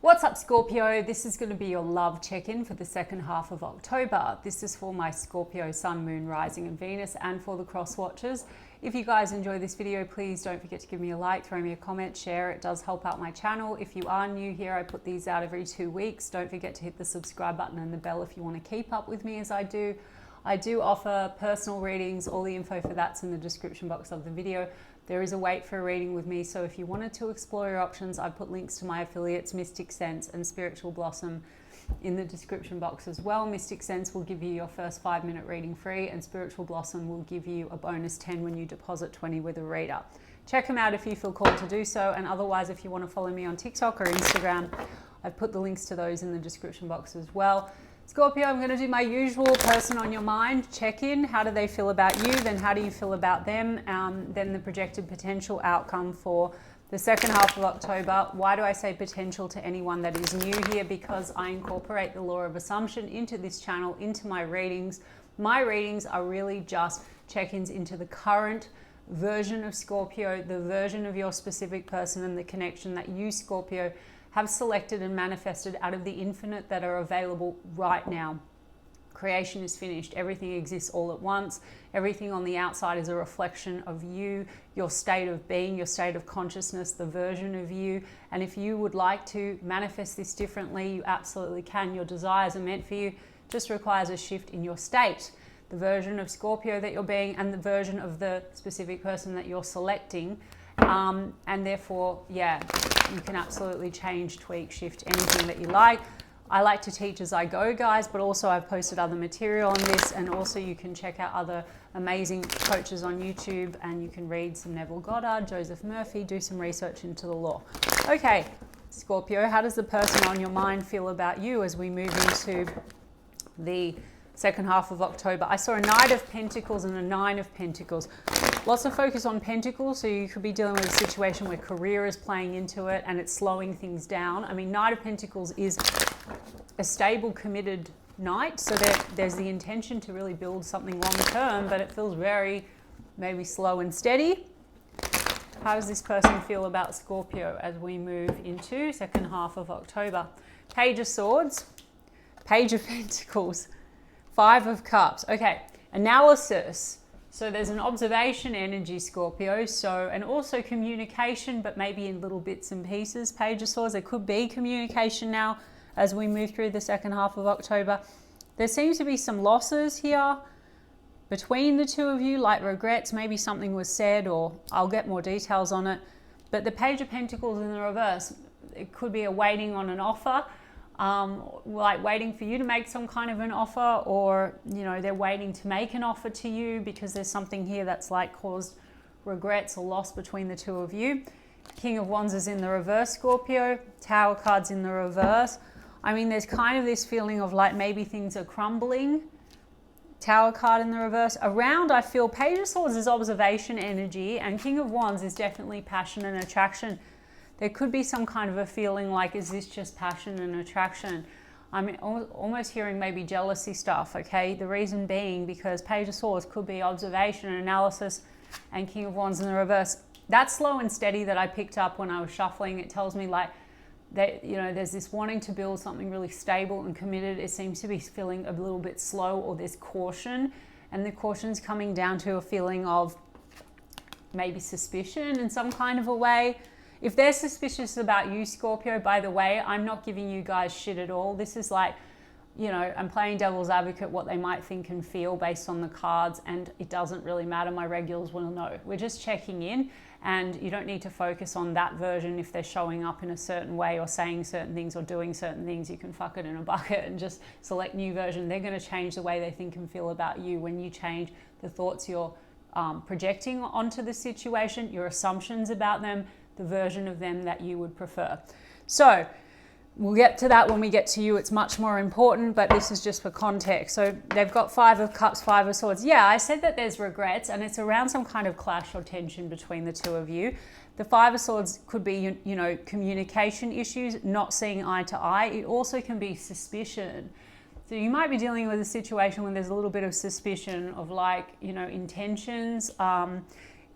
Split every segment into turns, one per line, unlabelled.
What's up, Scorpio? This is going to be your love check-in for the second half of October. This is for my Scorpio Sun, Moon, Rising and Venus, and for the cross watchers. If you guys enjoy this video, please don't forget to give me a like, throw me a comment, share. It does help out my channel. If you are new here, I put these out every 2 weeks. Don't forget to hit the subscribe button and the bell if you want to keep up with me as I do. I do offer personal readings. All the info for that's in the description box of the video. There is a wait for a reading with me, so if you wanted to explore your options, I put links to my affiliates, Mystic Sense and Spiritual Blossom, in the description box as well. Mystic Sense will give you your first 5-minute reading free, and Spiritual Blossom will give you a bonus 10 when you deposit 20 with a reader. Check them out if you feel called to do so, and otherwise if you want to follow me on TikTok or Instagram, I've put the links to those in the description box as well. Scorpio, I'm going to do my usual person on your mind check-in. How do they feel about you? Then how do you feel about them? Then the projected potential outcome for the second half of October. Why do I say potential to anyone that is new here? Because I incorporate the law of assumption into this channel, into my readings. My readings are really just check-ins into the current version of Scorpio, the version of your specific person and the connection that you, Scorpio, have selected and manifested out of the infinite that are available right now. Creation is finished. Everything exists all at once. Everything on the outside is a reflection of you, your state of being, your state of consciousness, the version of you. And if you would like to manifest this differently, you absolutely can. Your desires are meant for you. It just requires a shift in your state. The version of Scorpio that you're being and the version of the specific person that you're selecting. And therefore, yeah, you can absolutely change, tweak, shift, anything that you like. I like to teach as I go, guys, but also I've posted other material on this, and also you can check out other amazing coaches on YouTube, and you can read some Neville Goddard, Joseph Murphy, do some research into the law. Okay, Scorpio, how does the person on your mind feel about you as we move into the second half of October? I saw a Knight of Pentacles and a Nine of Pentacles. Lots of focus on Pentacles, so you could be dealing with a situation where career is playing into it and it's slowing things down. I mean, Knight of Pentacles is a stable, committed knight, so there's the intention to really build something long term, but it feels very maybe slow and steady. How does this person feel about Scorpio as we move into second half of October? Page of Swords, Page of Pentacles, Five of Cups. Okay, analysis. So there's an observation energy, Scorpio, and also communication, but maybe in little bits and pieces. Page of Swords, there could be communication now as we move through the second half of October. There seems to be some losses here between the two of you, like regrets, maybe something was said, or I'll get more details on it. But the Page of Pentacles in the reverse, it could be a waiting on an offer. Like waiting for you to make some kind of an offer, or they're waiting to make an offer to you because there's something here that's like caused regrets or loss between the two of you. King of Wands is in the reverse, Scorpio. Tower cards in the reverse. I mean, there's kind of this feeling of like maybe things are crumbling. Tower card in the reverse. Around, I feel Page of Swords is observation energy, and King of Wands is definitely passion and attraction. There could be some kind of a feeling like, is this just passion and attraction? I'm almost hearing maybe jealousy stuff, okay? The reason being because Page of Swords could be observation and analysis, and King of Wands in the reverse. That slow and steady that I picked up when I was shuffling, it tells me like that, there's this wanting to build something really stable and committed. It seems to be feeling a little bit slow, or there's caution, and the caution's coming down to a feeling of maybe suspicion in some kind of a way. If they're suspicious about you, Scorpio, by the way, I'm not giving you guys shit at all. This is like, I'm playing devil's advocate, what they might think and feel based on the cards, and it doesn't really matter. My regulars will know. We're just checking in, and you don't need to focus on that version if they're showing up in a certain way or saying certain things or doing certain things. You can fuck it in a bucket and just select new version. They're going to change the way they think and feel about you when you change the thoughts you're projecting onto the situation, your assumptions about them, the version of them that you would prefer. So we'll get to that when we get to you. It's much more important, but this is just for context. So they've got Five of Cups, Five of Swords. Yeah, I said that there's regrets, and it's around some kind of clash or tension between the two of you. The Five of Swords could be, communication issues, not seeing eye to eye. It also can be suspicion. So you might be dealing with a situation where there's a little bit of suspicion of intentions.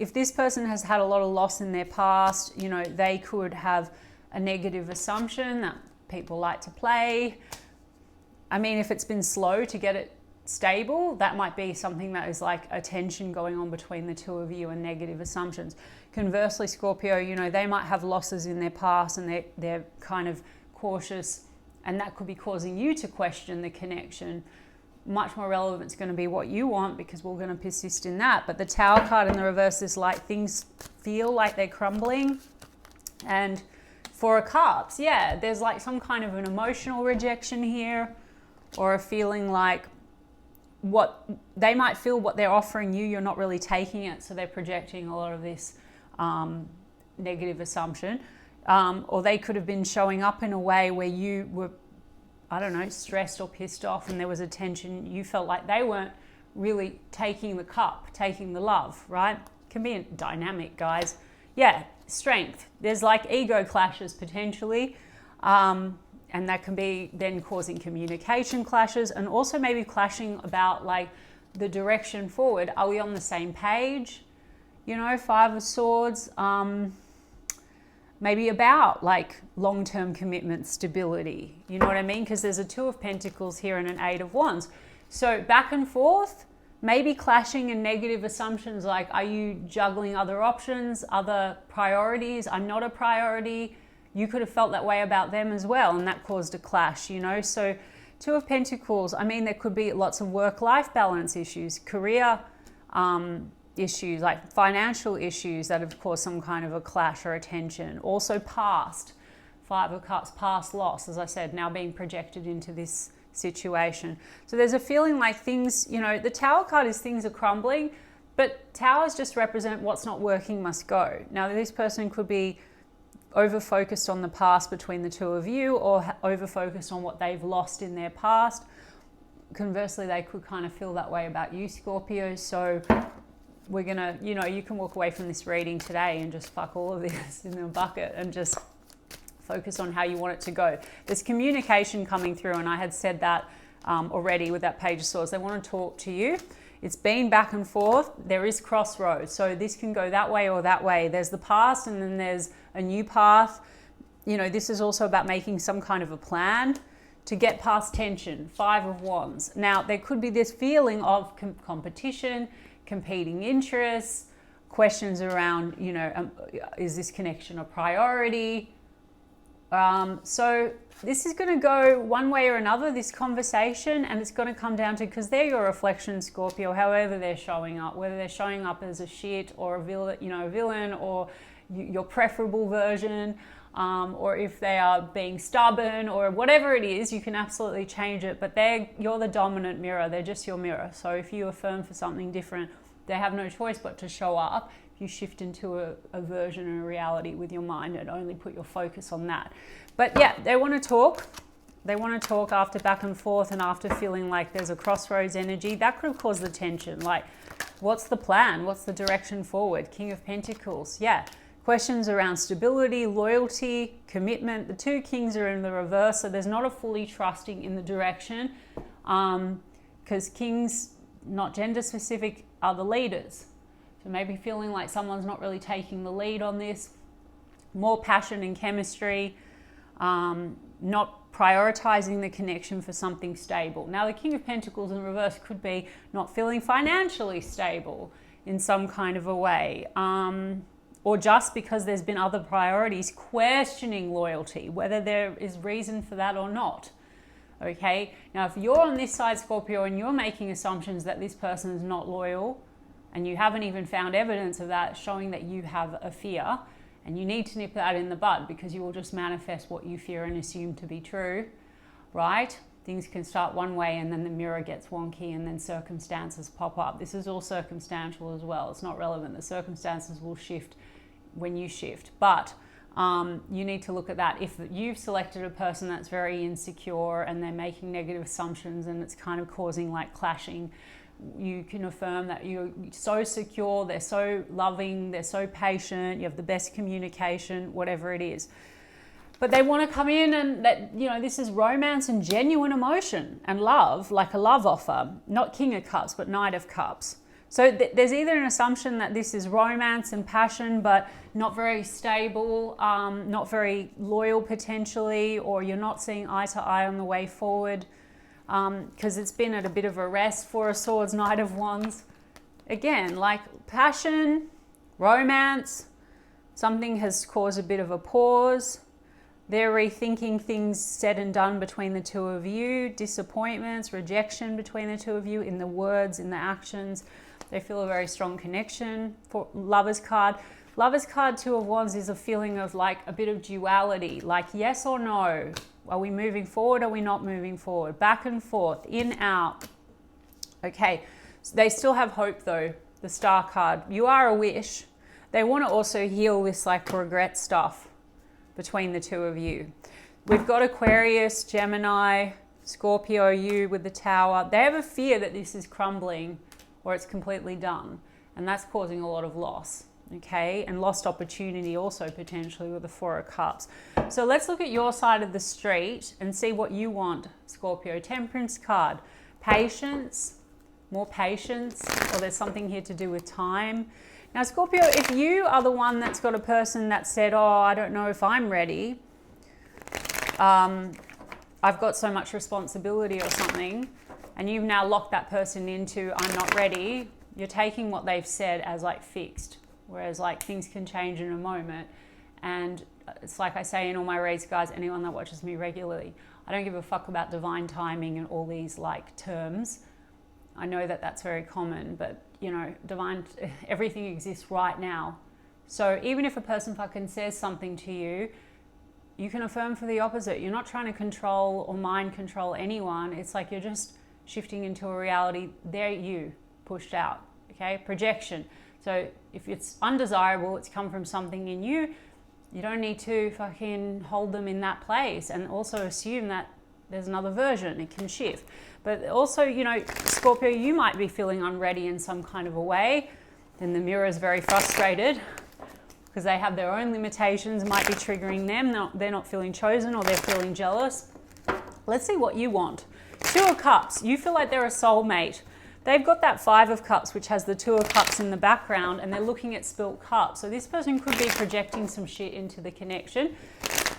If this person has had a lot of loss in their past, they could have a negative assumption that people like to play. I mean, if it's been slow to get it stable, that might be something that is like a tension going on between the two of you and negative assumptions. Conversely, Scorpio, you know, they might have losses in their past and they're kind of cautious, and that could be causing you to question the connection. Much more relevant is going to be what you want, because we're going to persist in that. But the Tower card in the reverse is like things feel like they're crumbling. And Four of Cups, yeah, there's like some kind of an emotional rejection here, or a feeling like what they might feel what they're offering you, you're not really taking it, so they're projecting a lot of this negative assumption. Or they could have been showing up in a way where you were, I don't know, stressed or pissed off, and there was a tension. You felt like they weren't really taking the cup, taking the love, right? Can be a dynamic, guys. Yeah, strength. There's like ego clashes potentially. And that can be then causing communication clashes, and also maybe clashing about like the direction forward. Are we on the same page? You know, Five of Swords. Maybe about like long-term commitment, stability. You know what I mean? Because there's a Two of Pentacles here and an Eight of Wands. So back and forth, maybe clashing and negative assumptions like, are you juggling other options, other priorities? I'm not a priority. You could have felt that way about them as well, and that caused a clash, you know? So Two of Pentacles, I mean, there could be lots of work-life balance issues, career issues, like financial issues that have caused some kind of a clash or a tension. Also past, Five of Cups, past loss, as I said, now being projected into this situation. So there's a feeling like things, you know, the Tower card is things are crumbling, but towers just represent what's not working must go. Now, this person could be over-focused on the past between the two of you, or over-focused on what they've lost in their past. Conversely, they could kind of feel that way about you, Scorpio. So we're gonna, you know, you can walk away from this reading today and just fuck all of this in the bucket and just focus on how you want it to go. There's communication coming through, and I had said that already with that Page of Swords. They want to talk to you. It's been back and forth. There is crossroads. So this can go that way or that way. There's the past, and then there's a new path. You know, this is also about making some kind of a plan to get past tension. Five of Wands. Now, there could be this feeling of competition, competing interests, questions around, you know, is this connection a priority? So this is going to go one way or another, this conversation, and it's going to come down to, because they're your reflection, Scorpio, however they're showing up, whether they're showing up as a shit or a villain, you know, a villain, or your preferable version, or if they are being stubborn or whatever it is, you can absolutely change it, but you're the dominant mirror. They're just your mirror. So if you affirm for something different, they have no choice but to show up. You shift into a version and a reality with your mind and only put your focus on that. But yeah, they want to talk. They want to talk after back and forth, and after feeling like there's a crossroads energy. That could have caused the tension. Like, what's the plan? What's the direction forward? King of Pentacles. Yeah. Questions around stability, loyalty, commitment. The two kings are in the reverse, so there's not a fully trusting in the direction, because kings, not gender specific, are the leaders. So maybe feeling like someone's not really taking the lead on this. More passion and chemistry, not prioritizing the connection for something stable. Now, the King of Pentacles in reverse could be not feeling financially stable in some kind of a way. Or just because there's been other priorities, questioning loyalty, whether there is reason for that or not. Okay, now if you're on this side, Scorpio, and you're making assumptions that this person is not loyal, and you haven't even found evidence of that, showing that you have a fear, and you need to nip that in the bud, because you will just manifest what you fear and assume to be true, right? Things can start one way, and then the mirror gets wonky, and then circumstances pop up. This is all circumstantial as well. It's not relevant. The circumstances will shift when you shift, but you need to look at that. If you've selected a person that's very insecure and they're making negative assumptions and it's kind of causing like clashing, you can affirm that you're so secure, they're so loving, they're so patient, you have the best communication, whatever it is. But they want to come in and that, you know, this is romance and genuine emotion and love, like a love offer, not King of Cups, but Knight of Cups. So there's either an assumption that this is romance and passion, but not very stable, not very loyal potentially, or you're not seeing eye to eye on the way forward, because it's been at a bit of a rest. Four of Swords, Knight of Wands. Again, like passion, romance, something has caused a bit of a pause. They're rethinking things said and done between the two of you, disappointments, rejection between the two of you in the words, in the actions. They feel a very strong connection. For Lovers card. Lovers card, Two of Wands, is a feeling of like a bit of duality, like yes or no. Are we moving forward? Are we not moving forward? Back and forth, in, out. Okay, so they still have hope though. The Star card. You are a wish. They want to also heal this like regret stuff between the two of you. We've got Aquarius, Gemini, Scorpio, you with the Tower. They have a fear that this is crumbling or it's completely done. And that's causing a lot of loss, okay? And lost opportunity also potentially with the Four of Cups. So let's look at your side of the street and see what you want, Scorpio. Temperance card. Patience, more patience, or there's something here to do with time. Now, Scorpio, if you are the one that's got a person that said, oh, I don't know if I'm ready, I've got so much responsibility or something, and you've now locked that person into, I'm not ready, you're taking what they've said as like fixed, whereas like things can change in a moment. And it's like I say in all my reads, guys, anyone that watches me regularly, I don't give a fuck about divine timing and all these like terms. I know that that's very common, but you know, everything exists right now. So even if a person fucking says something to you, you can affirm for the opposite. You're not trying to control or mind control anyone. It's like you're just shifting into a reality. They're you pushed out, okay? Projection. So if it's undesirable, it's come from something in you, you don't need to fucking hold them in that place and also assume that there's another version. It can shift. But also, you know, Scorpio, you might be feeling unready in some kind of a way. Then the mirror is very frustrated because they have their own limitations, might be triggering them. They're not feeling chosen or they're feeling jealous. Let's see what you want. Two of Cups. You feel like they're a soulmate. They've got that Five of Cups, which has the Two of Cups in the background, and they're looking at spilt cups. So this person could be projecting some shit into the connection.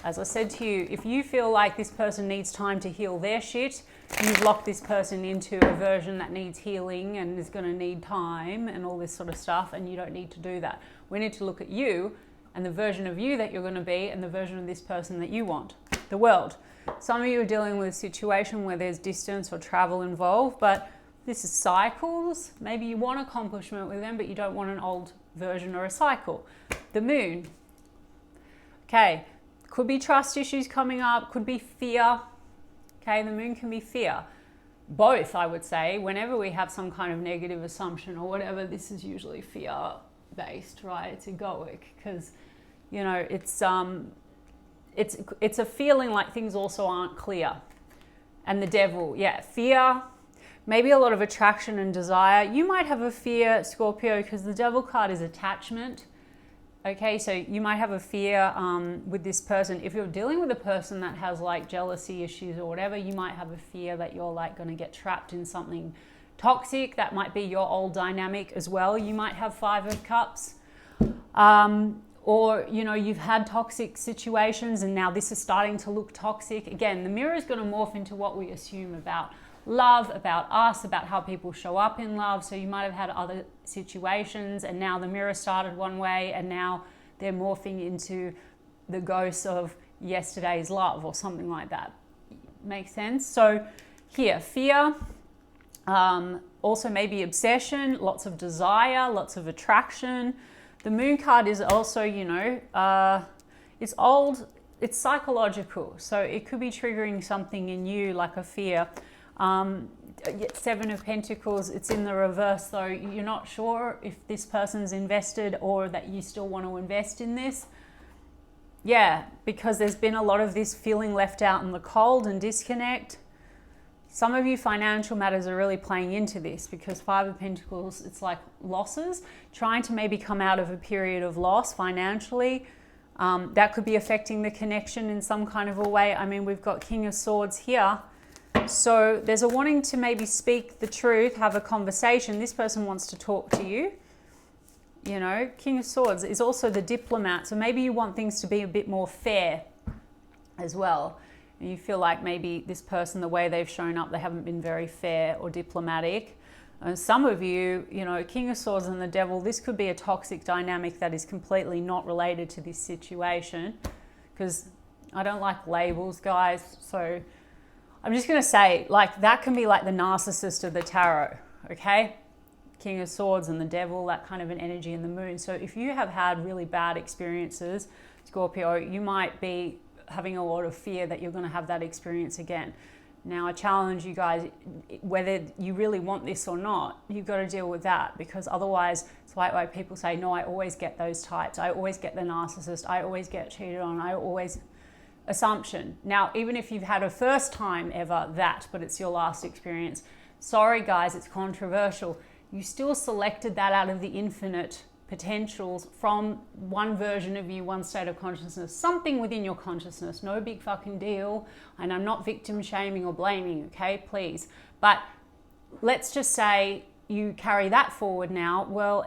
As I said to you, if you feel like this person needs time to heal their shit, you've locked this person into a version that needs healing and is going to need time and all this sort of stuff, and you don't need to do that. We need to look at you and the version of you that you're going to be and the version of this person that you want. The World. Some of you are dealing with a situation where there's distance or travel involved, but this is cycles. Maybe you want accomplishment with them, but you don't want an old version or a cycle. The Moon. Okay. Could be trust issues coming up, could be fear. Okay, the Moon can be fear. Both, I would say. Whenever we have some kind of negative assumption or whatever, this is usually fear-based, right? It's egoic because, you know, it's a feeling like things also aren't clear. And the Devil, yeah, fear, maybe a lot of attraction and desire. You might have a fear, Scorpio, because the Devil card is attachment. Okay, so you might have a fear with this person. If you're dealing with a person that has like jealousy issues or whatever, you might have a fear that you're like going to get trapped in something toxic. That might be your old dynamic as well. You might have Five of Cups. Or, you know, you've had toxic situations and now this is starting to look toxic. Again, the mirror is going to morph into what we assume about love, about us, about how people show up in love. So you might have had other situations and now the mirror started one way and now they're morphing into the ghosts of yesterday's love or something like that. Makes sense? So here, fear, also maybe obsession, lots of desire, lots of attraction. The Moon card is also, you know, it's old, it's psychological. So it could be triggering something in you like a fear. Seven of Pentacles, it's in the reverse though. You're not sure if this person's invested or that you still want to invest in this. Yeah, because there's been a lot of this feeling left out in the cold and disconnect. Some of you financial matters are really playing into this because Five of Pentacles, it's like losses, trying to maybe come out of a period of loss financially. That could be affecting the connection in some kind of a way. I mean, we've got King of Swords here. So there's a wanting to maybe speak the truth, have a conversation. This person wants to talk to you. You know, King of Swords is also the diplomat. So maybe you want things to be a bit more fair as well. And you feel like maybe this person, the way they've shown up, they haven't been very fair or diplomatic. And some of you, you know, King of Swords and the Devil, this could be a toxic dynamic that is completely not related to this situation. Because I don't like labels, guys. So I'm just going to say, like, that can be like the narcissist of the tarot, okay? King of Swords and the Devil, that kind of an energy in the moon. So if you have had really bad experiences, Scorpio, you might be having a lot of fear that you're going to have that experience again. Now, I challenge you guys, whether you really want this or not, you've got to deal with that, because otherwise it's like why people say, no, I always get those types. I always get the narcissist. I always get cheated on. I always... Assumption. Now, even if you've had a first time ever that, but it's your last experience, sorry guys, it's controversial. You still selected that out of the infinite potentials from one version of you, one state of consciousness, something within your consciousness. No big fucking deal. And I'm not victim shaming or blaming, okay, please. But let's just say you carry that forward now. Well,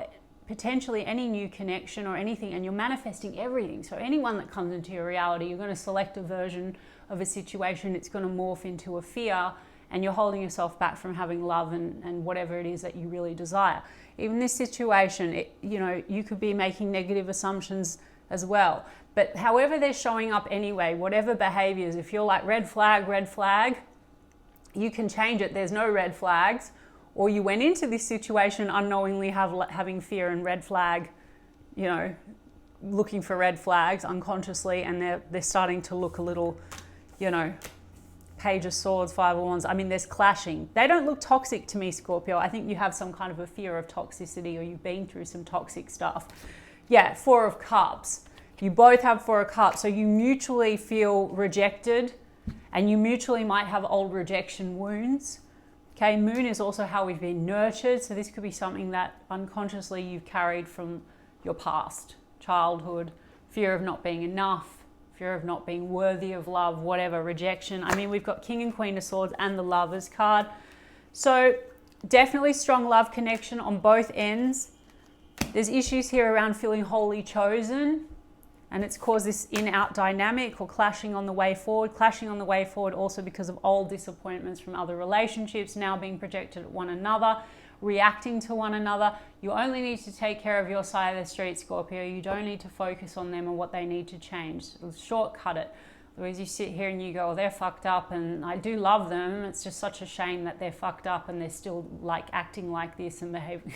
potentially any new connection or anything, and you're manifesting everything. So anyone that comes into your reality, you're going to select a version of a situation. It's going to morph into a fear, and you're holding yourself back from having love and whatever it is that you really desire. Even this situation, you know, you could be making negative assumptions as well. But however they're showing up anyway, whatever behaviors, if you're like red flag, you can change it. There's no red flags. Or you went into this situation unknowingly having fear and red flag, you know, looking for red flags unconsciously, and they're starting to look a little, you know, Page of Swords, Five of Wands. I mean, there's clashing. They don't look toxic to me, Scorpio. I think you have some kind of a fear of toxicity, or you've been through some toxic stuff. Yeah, Four of Cups. You both have Four of Cups, so you mutually feel rejected, and you mutually might have old rejection wounds. Okay, Moon is also how we've been nurtured. So this could be something that unconsciously you've carried from your past, childhood, fear of not being enough, fear of not being worthy of love, whatever, rejection. I mean, we've got King and Queen of Swords and the Lovers card. So definitely strong love connection on both ends. There's issues here around feeling wholly chosen, and it's caused this in-out dynamic or clashing on the way forward. Clashing on the way forward also because of old disappointments from other relationships now being projected at one another, reacting to one another. You only need to take care of your side of the street, Scorpio. You don't need to focus on them and what they need to change. Shortcut it. Otherwise you sit here and you go, oh, they're fucked up, and I do love them. It's just such a shame that they're fucked up and they're still like acting like this and behaving.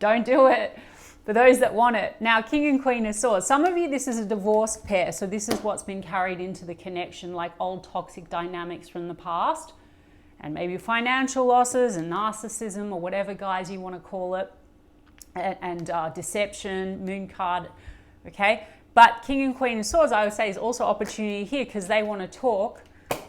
Don't do it. For those that want it. Now, King and Queen of Swords. Some of you, this is a divorced pair. So this is what's been carried into the connection, like old toxic dynamics from the past. And maybe financial losses and narcissism, or whatever, guys, you want to call it. And deception, Moon card, okay? But King and Queen of Swords, I would say, is also opportunity here, because they want to talk,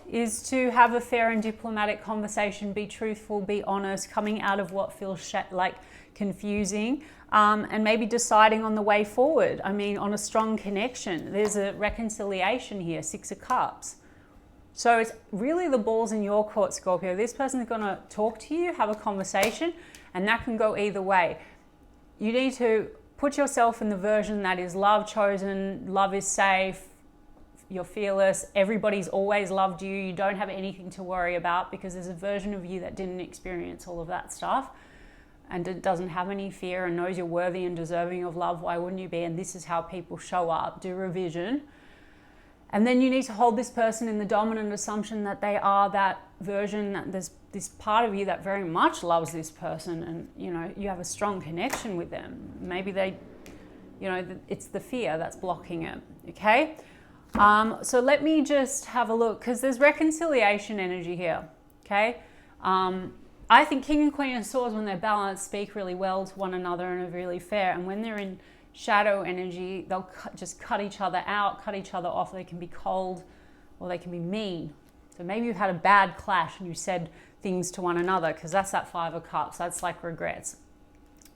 is to have a fair and diplomatic conversation, be truthful, be honest, coming out of what feels like confusing, and maybe deciding on the way forward. I mean, on a strong connection. There's a reconciliation here, Six of Cups. So it's really the ball's in your court, Scorpio. This person's going to talk to you, have a conversation, and that can go either way. You need to put yourself in the version that is love chosen, love is safe, you're fearless, everybody's always loved you, you don't have anything to worry about, because there's a version of you that didn't experience all of that stuff and it doesn't have any fear and knows you're worthy and deserving of love. Why wouldn't you be? And this is how people show up. Do revision. And then you need to hold this person in the dominant assumption that they are that version, that there's this part of you that very much loves this person, and you know, you have a strong connection with them. Maybe they, you know, it's the fear that's blocking it, okay? So let me just have a look, because there's reconciliation energy here, okay? I think King and Queen of Swords, when they're balanced, speak really well to one another and are really fair. And when they're in shadow energy, they'll just cut each other out, cut each other off. They can be cold or they can be mean. So maybe you've had a bad clash and you said things to one another, because that's that Five of Cups. That's like regrets.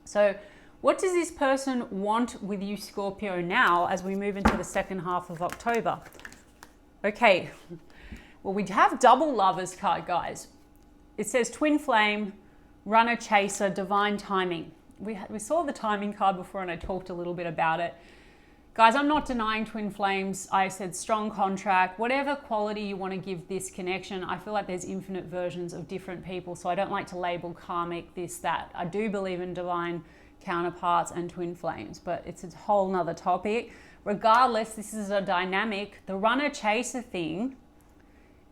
So what does this person want with you, Scorpio, now as we move into the second half of October? Okay. Well, we have double Lovers card, guys. It says Twin Flame, Runner Chaser, Divine Timing. We saw the timing card before and I talked a little bit about it. Guys, I'm not denying twin flames. I said strong contract, whatever quality you want to give this connection. I feel like there's infinite versions of different people, so I don't like to label karmic, this, that. I do believe in divine counterparts and twin flames, but it's a whole nother topic. Regardless, this is a dynamic. The runner chaser thing,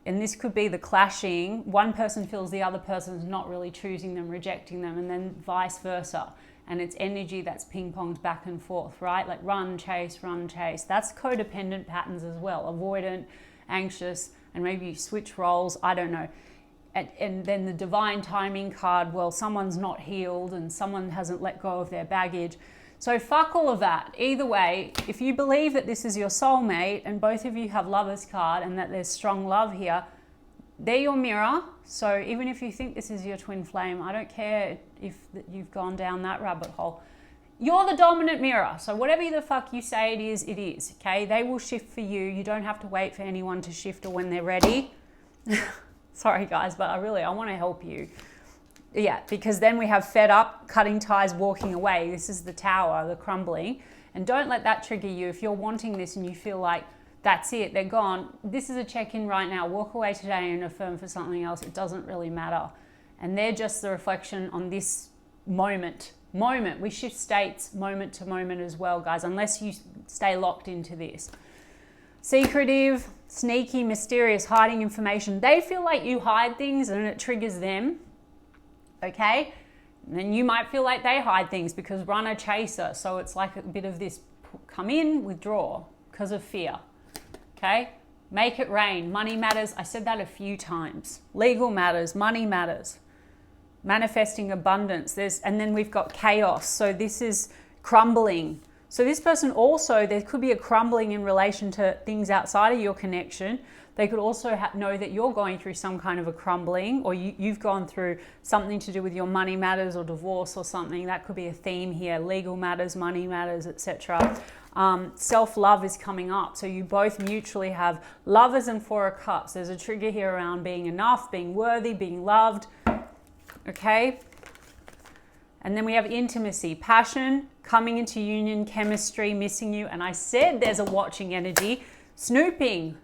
and this could be the clashing. One person feels the other person's not really choosing them, rejecting them, and then vice versa. And it's energy that's ping-ponged back and forth, right? Like run, chase, run, chase. That's codependent patterns as well. Avoidant, anxious, and maybe you switch roles, I don't know. And then the divine timing card, well, someone's not healed and someone hasn't let go of their baggage. So fuck all of that. Either way, if you believe that this is your soulmate and both of you have Lover's card and that there's strong love here, they're your mirror. So even if you think this is your twin flame, I don't care if you've gone down that rabbit hole. You're the dominant mirror. So whatever the fuck you say it is, okay? They will shift for you. You don't have to wait for anyone to shift or when they're ready. Sorry guys, but I want to help you. Yeah, because then we have fed up, cutting ties, walking away. This is the tower, the crumbling. And don't let that trigger you. If you're wanting this and you feel like, that's it, they're gone. This is a check-in right now. Walk away today and affirm for something else. It doesn't really matter. And they're just the reflection on this moment. We shift states moment to moment as well, guys, unless you stay locked into this. Secretive, sneaky, mysterious, hiding information. They feel like you hide things and it triggers them, okay? And then you might feel like they hide things because runner chaser. So it's like a bit of this come in, withdraw because of fear. Okay, make it rain. Money matters. I said that a few times. Legal matters. Money matters. Manifesting abundance. And then we've got chaos. So this is crumbling. So this person also, there could be a crumbling in relation to things outside of your connection. They could also know that you're going through some kind of a crumbling, or you've gone through something to do with your money matters or divorce or something. That could be a theme here. Legal matters, money matters, etc. Self-love is coming up. So you both mutually have Lovers and Four of Cups. There's a trigger here around being enough, being worthy, being loved. Okay. And then we have intimacy, passion, coming into union, chemistry, missing you. And I said there's a watching energy, snooping,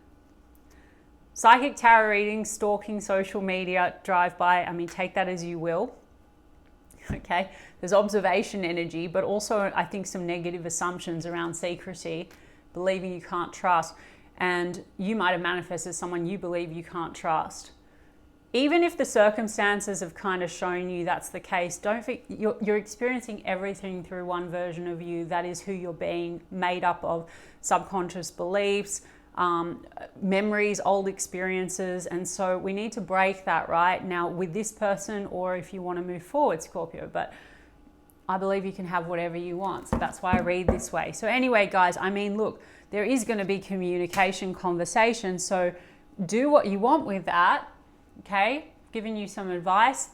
psychic tarot reading, stalking, social media, drive-by. I mean, take that as you will. Okay, there's observation energy, but also I think some negative assumptions around secrecy, believing you can't trust, and you might have manifested someone you believe you can't trust. Even if the circumstances have kind of shown you that's the case, don't think you're experiencing everything through one version of you. That is who you're being, made up of subconscious beliefs, memories, old experiences, and so we need to break that right now with this person, or if you want to move forward, Scorpio. But I believe you can have whatever you want, so that's why I read this way. So anyway, guys, I mean, look, there is going to be communication, conversation, so do what you want with that. Okay, giving you some advice.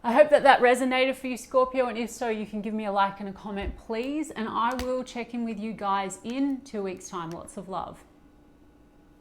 I hope that resonated for you, Scorpio, and if so, you can give me a like and a comment, please, and I will check in with you guys in 2 weeks' time. Lots of love.